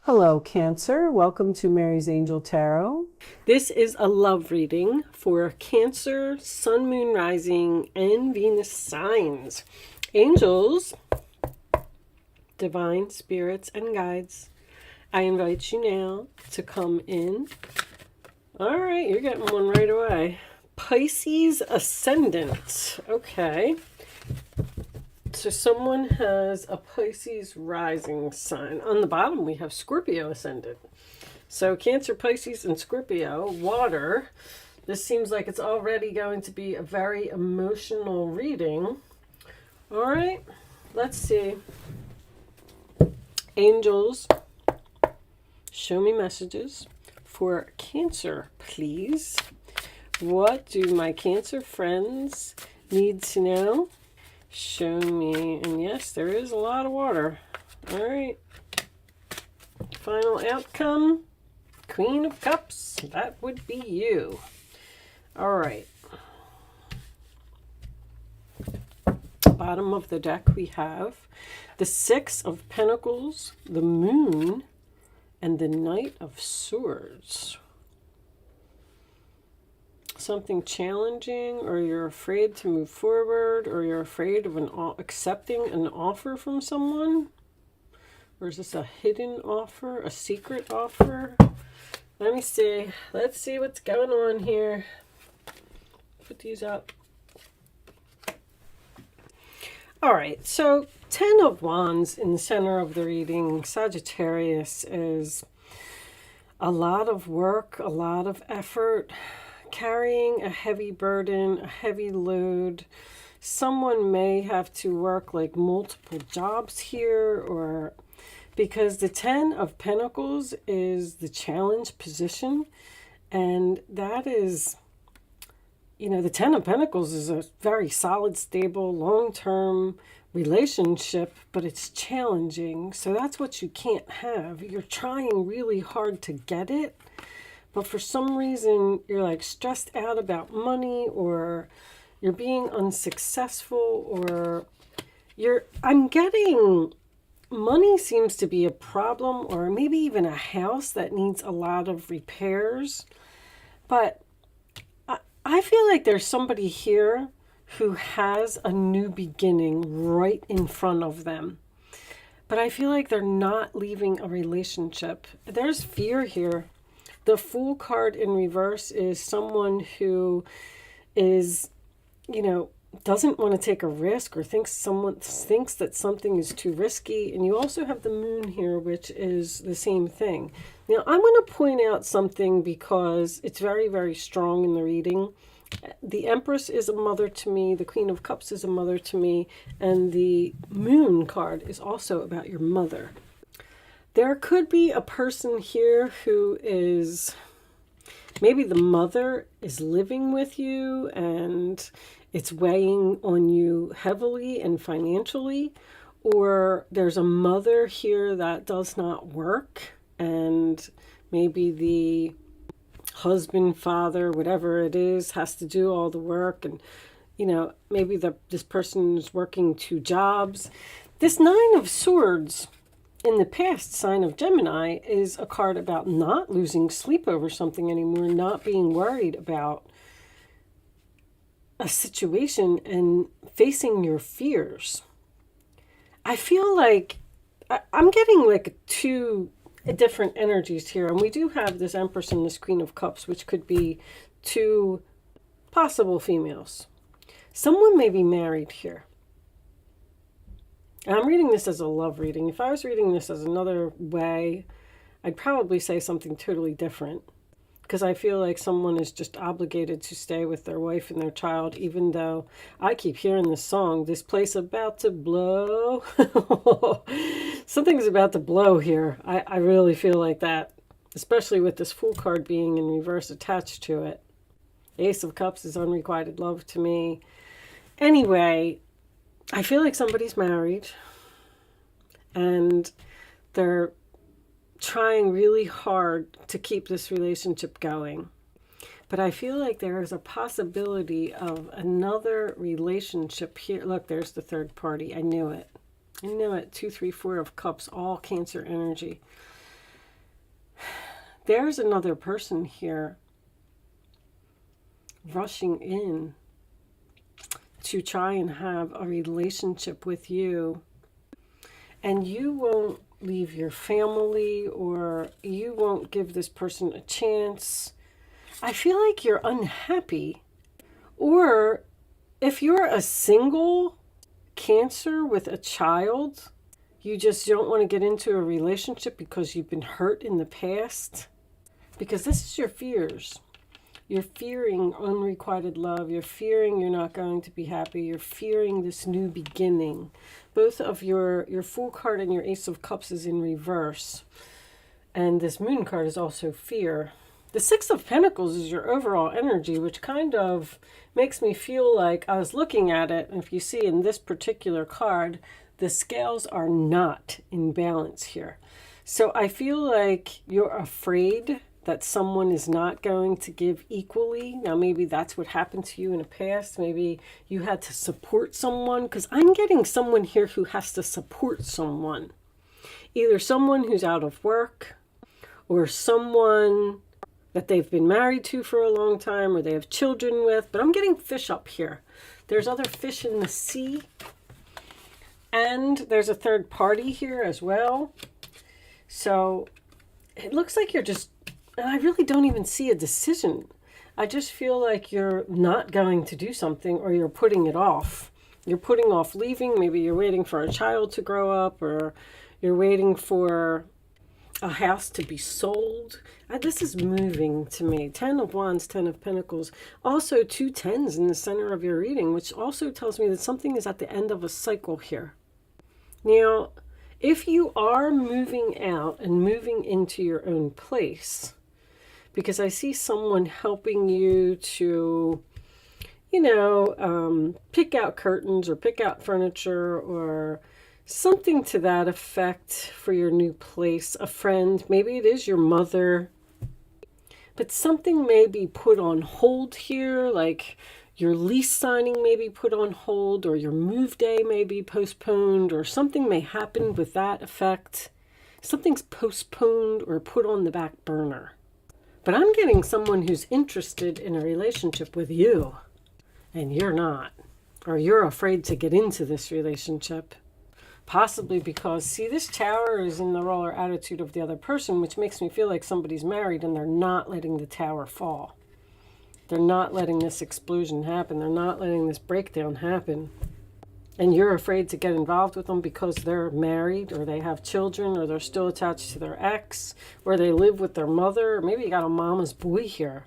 Hello, Cancer. Welcome to Mary's Angel Tarot. This is a love reading for Cancer, Sun, Moon, Rising, and Venus signs. Angels, divine spirits, and guides, I invite you now to come in. All right, you're getting one right away. Pisces Ascendant. Okay. So someone has a Pisces rising sign. On the bottom, we have Scorpio Ascendant. So Cancer, Pisces, and Scorpio, water. This seems like it's already going to be a very emotional reading. All right, let's see. Angels, show me messages for Cancer, please. What do my Cancer friends need to know? Show me, and yes, there is a lot of water. All right. Final outcome, Queen of Cups. That would be you. All right. Bottom of the deck, we have the Six of Pentacles, the Moon, and the Knight of Swords. Something challenging, or you're afraid to move forward, or you're afraid of accepting an offer from someone? Or is this a hidden offer, a secret offer? Let me see. Let's see what's going on here. Put these up. All right, so 10 of Wands in the center of the reading. Sagittarius is a lot of work, a lot of effort, carrying a heavy burden, a heavy load. Someone may have to work like multiple jobs here, or because the 10 of Pentacles is the challenge position, and that is, you know, the 10 of Pentacles is a very solid, stable, long-term relationship, but it's challenging. So that's what you can't have. You're trying really hard to get it, but for some reason, you're like stressed out about money, or you're being unsuccessful, or I'm getting money seems to be a problem, or maybe even a house that needs a lot of repairs. But I feel like there's somebody here who has a new beginning right in front of them. But I feel like they're not leaving a relationship. There's fear here. The Fool card in reverse is someone who is, you know, doesn't want to take a risk, or thinks that something is too risky. And you also have the Moon here, which is the same thing. Now, I'm going to point out something because it's very, very strong in the reading. The Empress is a mother to me. The Queen of Cups is a mother to me. And the Moon card is also about your mother. There could be a person here who is, maybe the mother is living with you and it's weighing on you heavily and financially, or there's a mother here that does not work, and maybe the husband, father, whatever it is, has to do all the work, and, you know, maybe this person is working two jobs. This Nine of Swords, in the past, sign of Gemini, is a card about not losing sleep over something anymore, not being worried about a situation and facing your fears. I feel like I'm getting like two different energies here. And we do have this Empress and this Queen of Cups, which could be two possible females. Someone may be married here. And I'm reading this as a love reading. If I was reading this as another way, I'd probably say something totally different. Because I feel like someone is just obligated to stay with their wife and their child, even though I keep hearing this song, "This place about to blow." Something's about to blow here. I really feel like that, especially with this Fool card being in reverse attached to it. Ace of Cups is unrequited love to me. Anyway, I feel like somebody's married and they're trying really hard to keep this relationship going. But I feel like there is a possibility of another relationship here. Look, there's the third party. I knew it. I knew it. 2, 3, 4 of Cups, all Cancer energy. There's another person here rushing in to try and have a relationship with you. And you won't leave your family, or you won't give this person a chance. I feel like you're unhappy. Or if you're a single Cancer with a child, you just don't want to get into a relationship because you've been hurt in the past. Because this is your fears. You're fearing unrequited love. You're fearing you're not going to be happy. You're fearing this new beginning. Both of your Fool card and your Ace of Cups is in reverse. And this Moon card is also fear. The Six of Pentacles is your overall energy, which kind of makes me feel like I was looking at it. And if you see in this particular card, the scales are not in balance here. So I feel like you're afraid that someone is not going to give equally. Now, maybe that's what happened to you in the past. Maybe you had to support someone, because I'm getting someone here who has to support someone. Either someone who's out of work, or someone that they've been married to for a long time, or they have children with. But I'm getting fish up here. There's other fish in the sea. And there's a third party here as well. So it looks like you're just, and I really don't even see a decision. I just feel like you're not going to do something, or you're putting it off. You're putting off leaving. Maybe you're waiting for a child to grow up, or you're waiting for a house to be sold. This is moving to me. 10 of Wands, 10 of Pentacles. Also 2 10s in the center of your reading, which also tells me that something is at the end of a cycle here. Now, if you are moving out and moving into your own place, because I see someone helping you to, pick out curtains or pick out furniture or something to that effect for your new place. A friend, maybe it is your mother, but something may be put on hold here, like your lease signing may be put on hold, or your move day may be postponed, or something may happen with that effect. Something's postponed or put on the back burner. But I'm getting someone who's interested in a relationship with you, and you're not, or you're afraid to get into this relationship. Possibly because, see, this tower is in the roller attitude of the other person, which makes me feel like somebody's married and they're not letting the tower fall. They're not letting this explosion happen. They're not letting this breakdown happen. And you're afraid to get involved with them because they're married, or they have children, or they're still attached to their ex, or they live with their mother, or maybe you got a mama's boy here.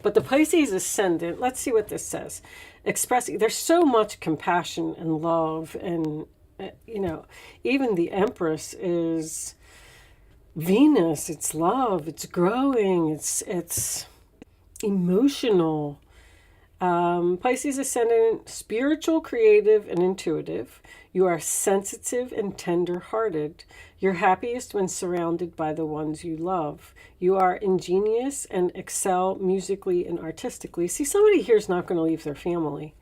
But the Pisces ascendant, let's see what this says. Expressing, there's so much compassion and love, and even the Empress is Venus. It's love, it's growing, it's emotional. Pisces ascendant, spiritual, creative, and intuitive. You are sensitive and tender-hearted. You're happiest when surrounded by the ones you love. You are ingenious and excel musically and artistically. See, somebody here is not going to leave their family.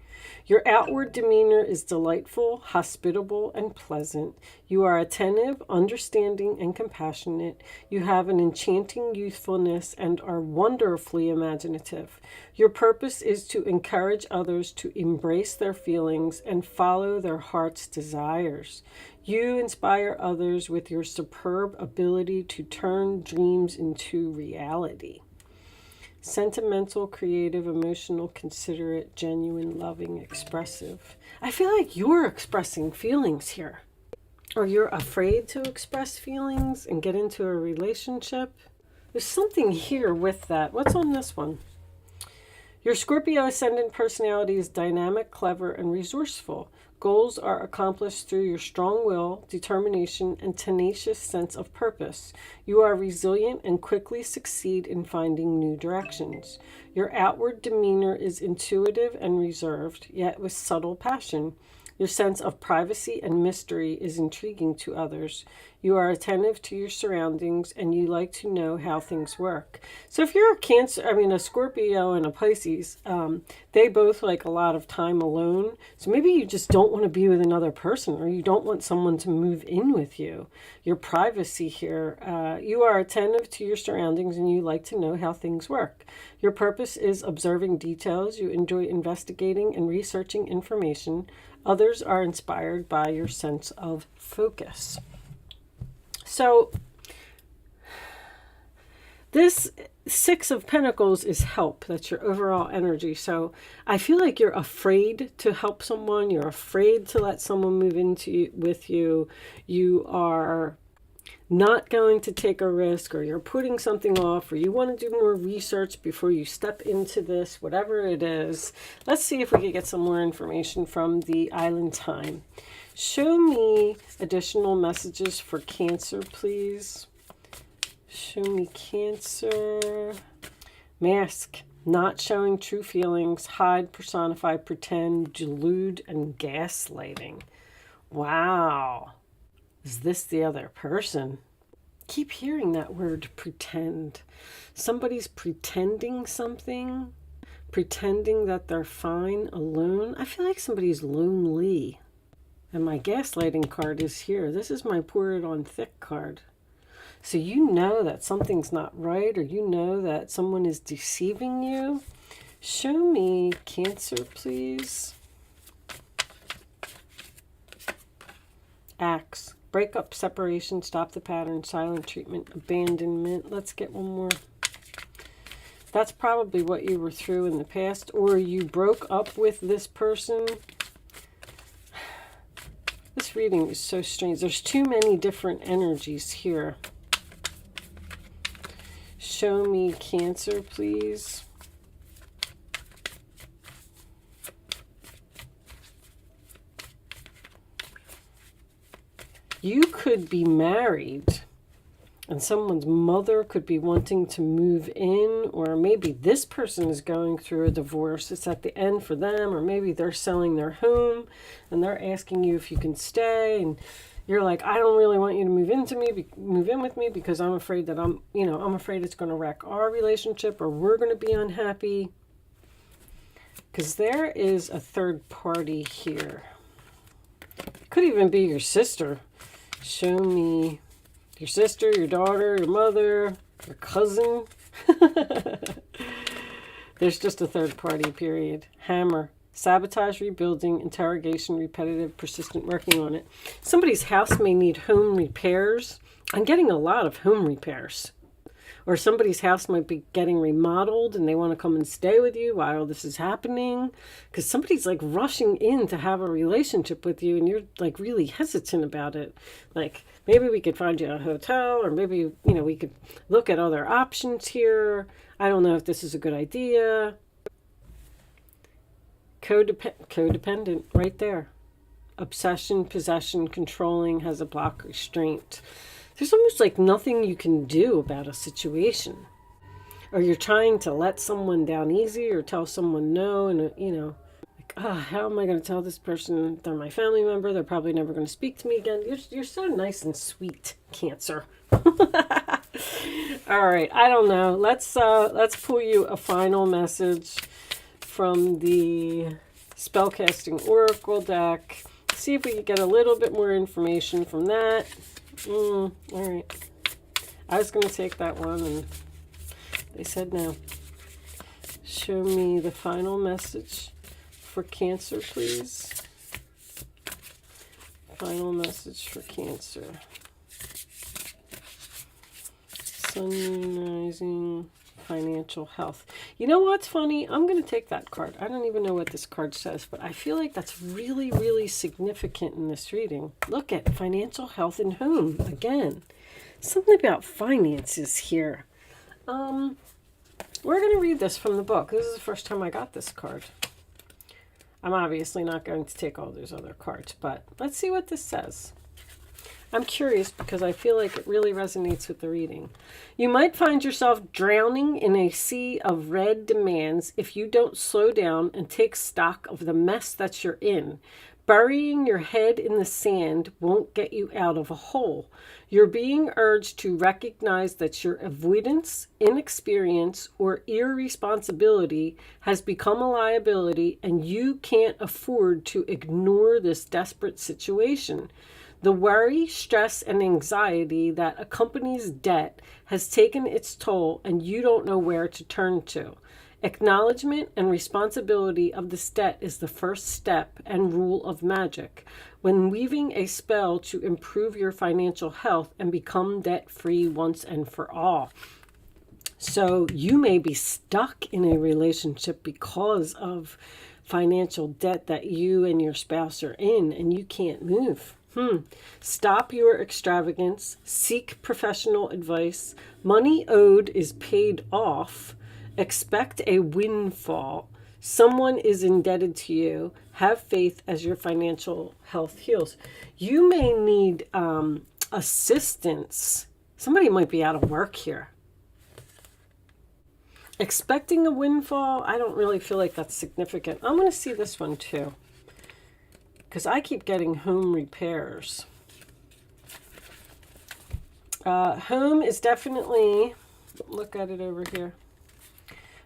Your outward demeanor is delightful, hospitable, and pleasant. You are attentive, understanding, and compassionate. You have an enchanting youthfulness and are wonderfully imaginative. Your purpose is to encourage others to embrace their feelings and follow their heart's desires. You inspire others with your superb ability to turn dreams into reality. Sentimental, creative, emotional, considerate, genuine, loving, expressive. I feel like you're expressing feelings here. Or you're afraid to express feelings and get into a relationship. There's something here with that. What's on this one? Your Scorpio ascendant personality is dynamic, clever, and resourceful. Goals are accomplished through your strong will, determination, and tenacious sense of purpose. You are resilient and quickly succeed in finding new directions. Your outward demeanor is intuitive and reserved, yet with subtle passion. Your sense of privacy and mystery is intriguing to others. You are attentive to your surroundings and you like to know how things work. So if you're a Scorpio and a Pisces, they both like a lot of time alone. So maybe you just don't want to be with another person, or you don't want someone to move in with you. Your privacy here. You are attentive to your surroundings and you like to know how things work. Your purpose is observing details. You enjoy investigating and researching information. Others are inspired by your sense of focus. So this Six of Pentacles is help. That's your overall energy. So I feel like you're afraid to help someone. You're afraid to let someone move with you. You are not going to take a risk, or you're putting something off, or you want to do more research before you step into this, whatever it is. Let's see if we can get some more information from the Island Time. Show me additional messages for Cancer, please. Show me Cancer. Mask. Not showing true feelings. Hide, personify, pretend, delude, and gaslighting. Wow. Is this the other person? Keep hearing that word, pretend. Somebody's pretending something. Pretending that they're fine alone. I feel like somebody's lonely. And my gaslighting card is here. This is my pour it on thick card. So you know that something's not right, or you know that someone is deceiving you. Show me Cancer, please. Axe. Breakup, separation, stop the pattern, silent treatment, abandonment. Let's get one more. That's probably what you were through in the past, or you broke up with this person. This reading is so strange. There's too many different energies here. Show me Cancer, please. You could be married, and someone's mother could be wanting to move in, or maybe this person is going through a divorce. It's at the end for them, or maybe they're selling their home and they're asking you if you can stay, and you're like, I don't really want you to move in with me because I'm afraid that I'm afraid it's going to wreck our relationship, or we're going to be unhappy. Because there is a third party here. It could even be your sister. Show me your sister, your daughter, your mother, your cousin. There's just a third party, period. Hammer. Sabotage, rebuilding, interrogation, repetitive, persistent, working on it. Somebody's house may need home repairs. I'm getting a lot of home repairs. Or somebody's house might be getting remodeled and they want to come and stay with you while this is happening. Because somebody's like rushing in to have a relationship with you and you're like really hesitant about it. Like maybe we could find you a hotel, or maybe, we could look at other options here. I don't know if this is a good idea. Codependent right there. Obsession, possession, controlling, has a block, restraint. There's almost like nothing you can do about a situation. Or you're trying to let someone down easy, or tell someone no, and how am I going to tell this person they're my family member? They're probably never going to speak to me again. You're so nice and sweet, Cancer. All right, I don't know. Let's pull you a final message from the Spellcasting Oracle deck. See if we can get a little bit more information from that. All right. I was going to take that one, and they said no. Show me the final message for Cancer, please. Final message for Cancer. Sun, Moon, Rising, financial health. You know what's funny? I'm going to take that card. I don't even know what this card says, but I feel like that's really, really significant in this reading. Look at financial health and home again. Something about finances here. We're going to read this from the book. This is the first time I got this card. I'm obviously not going to take all those other cards, but let's see what this says. I'm curious because I feel like it really resonates with the reading. You might find yourself drowning in a sea of red demands if you don't slow down and take stock of the mess that you're in. Burying your head in the sand won't get you out of a hole. You're being urged to recognize that your avoidance, inexperience, or irresponsibility has become a liability, and you can't afford to ignore this desperate situation. The worry, stress, and anxiety that accompanies debt has taken its toll, and you don't know where to turn to. Acknowledgement and responsibility of this debt is the first step and rule of magic when weaving a spell to improve your financial health and become debt-free once and for all. So you may be stuck in a relationship because of financial debt that you and your spouse are in, and you can't move. Stop your extravagance. Seek professional advice. Money owed is paid off. Expect a windfall. Someone is indebted to you. Have faith as your financial health heals. You may need assistance. Somebody might be out of work here. Expecting a windfall, I don't really feel like that's significant. I'm going to see this one too, because I keep getting home repairs. Home is definitely, look at it over here.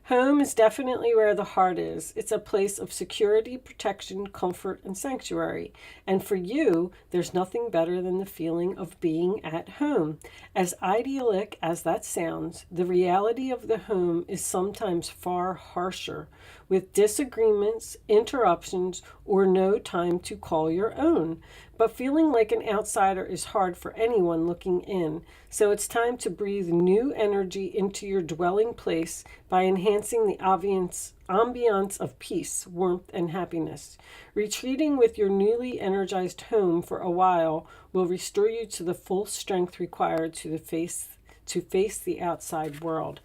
Home is definitely where the heart is. It's a place of security, protection, comfort, and sanctuary. And for you, there's nothing better than the feeling of being at home. As idyllic as that sounds, the reality of the home is sometimes far harsher, with disagreements, interruptions, or no time to call your own. But feeling like an outsider is hard for anyone looking in. So it's time to breathe new energy into your dwelling place by enhancing the ambiance of peace, warmth, and happiness. Retreating with your newly energized home for a while will restore you to the full strength required to face the outside world.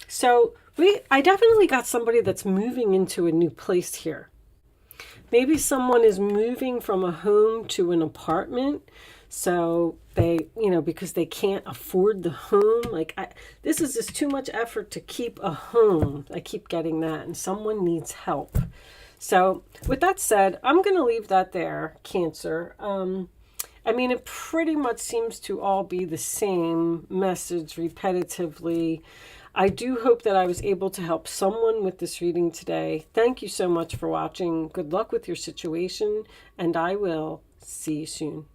So I definitely got somebody that's moving into a new place here. Maybe someone is moving from a home to an apartment. So they, because they can't afford the home. This is just too much effort to keep a home. I keep getting that, and someone needs help. So with that said, I'm going to leave that there, Cancer. It pretty much seems to all be the same message repetitively. I do hope that I was able to help someone with this reading today. Thank you so much for watching. Good luck with your situation, and I will see you soon.